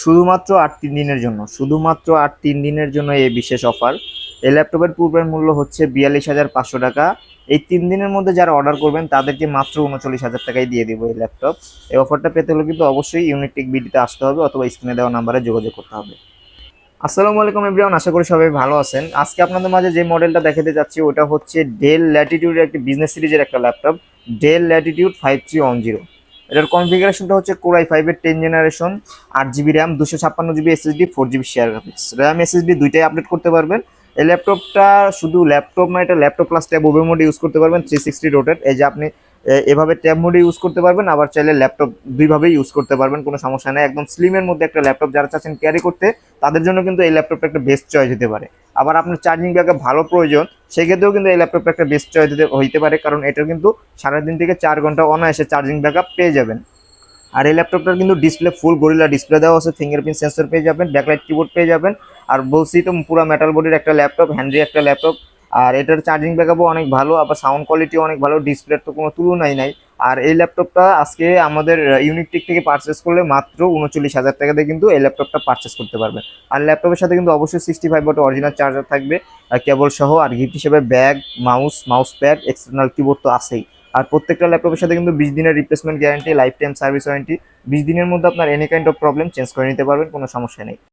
শুধুমাত্র আর ৩ দিনের জন্য, শুধুমাত্র আর ৩ দিনের জন্য এই বিশেষ অফার। এই ল্যাপটপের পূর্বের মূল্য হচ্ছে ৪২,৫০০ টাকা। এই ৩ দিনের মধ্যে যারা অর্ডার করবেন তাদেরকে মাত্র ৩৯,০০০ টাকায় দিয়ে দিব এই ল্যাপটপ। এই অফারটা পেতে হলে কিন্তু অবশ্যই ইউনিক টেক বিডিতে আসতে হবে অথবা স্ক্রিনে দেওয়া নাম্বারে যোগাযোগ করতে হবে। আসসালামু আলাইকুম এভরিওয়ান, আশা করি সবাই ভালো আছেন। আজকে আপনাদের মাঝে যে মডেলটা দেখাতে যাচ্ছি ওটা হচ্ছে ডেল ল্যাটিটিউডের একটি বিজনেস সিরিজের একটা ল্যাপটপ, ডেল ল্যাটিটিউড 5310। এটার কনফিগারেশনটা হচ্ছে কোরাই 5-এর 10 generation, 8 GB RAM, 256 GB SSD, 4 GB share graphics. RAM SSD দুইটাই আপডেট করতে পারবেন। এই ল্যাপটপটা শুধু ল্যাপটপ না, এটা ল্যাপটপ প্লাস ট্যাব উভয় মোডে ইউজ করতে পারবেন। 360 রোটেট, এই যে আপনি এভাবে ট্যাব মোডে ইউজ করতে পারবেন, আবার চাইলে ল্যাপটপ দুইভাবেই ইউজ করতে পারবেন, কোনো সমস্যা নেই। একদম স্লিমের মধ্যে একটা ল্যাপটপ যারা চাচ্ছেন ক্যারি করতে তাদের জন্য কিন্তু এই ল্যাপটপটা একটা বেস্ট চয়েস হতে পারে। আবার আপনার চার্জিং ব্যাকআপ ভালো প্রয়োজন, সেক্ষেত্রেও কিন্তু এই ল্যাপটপটা একটা বেস্ট চয়েস হইতে পারে, কারণ এটার কিন্তু 3.5 থেকে 4 ঘন্টা অনায়াসে চার্জিং ব্যাকআপ পেয়ে যাবেন। আর এই ল্যাপটপটার কিন্তু ডিসপ্লে ফুল গরিলা ডিসপ্লে দেওয়া আছে, ফিঙ্গারপ্রিন্ট সেন্সর পেয়ে যাবেন, ব্যাকলাইট কিবোর্ড পেয়ে যাবেন। আর বলছি তো পুরো মেটাল বডির একটা ল্যাপটপ, হ্যান্ডি একটা ল্যাপটপ। আর এটার চার্জিং ব্যাকআপও অনেক ভালো, আবার সাউন্ড কোয়ালিটিও অনেক ভালো, ডিসপ্লের তো কোনো তুলনাই নাই। আর এই ল্যাপটপটা আজকে আমাদের ইউনিকটেক থেকে পারচেস করলে মাত্র ৩৯,০০০ টাকা দিয়ে কিন্তু এই ল্যাপটপটা পারচেস করতে পারবেন। আর ল্যাপটপের সাথে কিন্তু অবশ্যই 65 ওয়াট অরিজিনাল চার্জার থাকবে, কেবল সহ। আর গিফট হিসেবে bag, mouse pad, external keyboard তো আছেই। আর প্রত্যেকটা ল্যাপটপের সাথে কিন্তু 20 দিনের replacement guarantee, life time service warranty. 20 দিনের মধ্যে আপনার any kind of problem change করে নিতে পারবেন, কোনো সমস্যা নেই।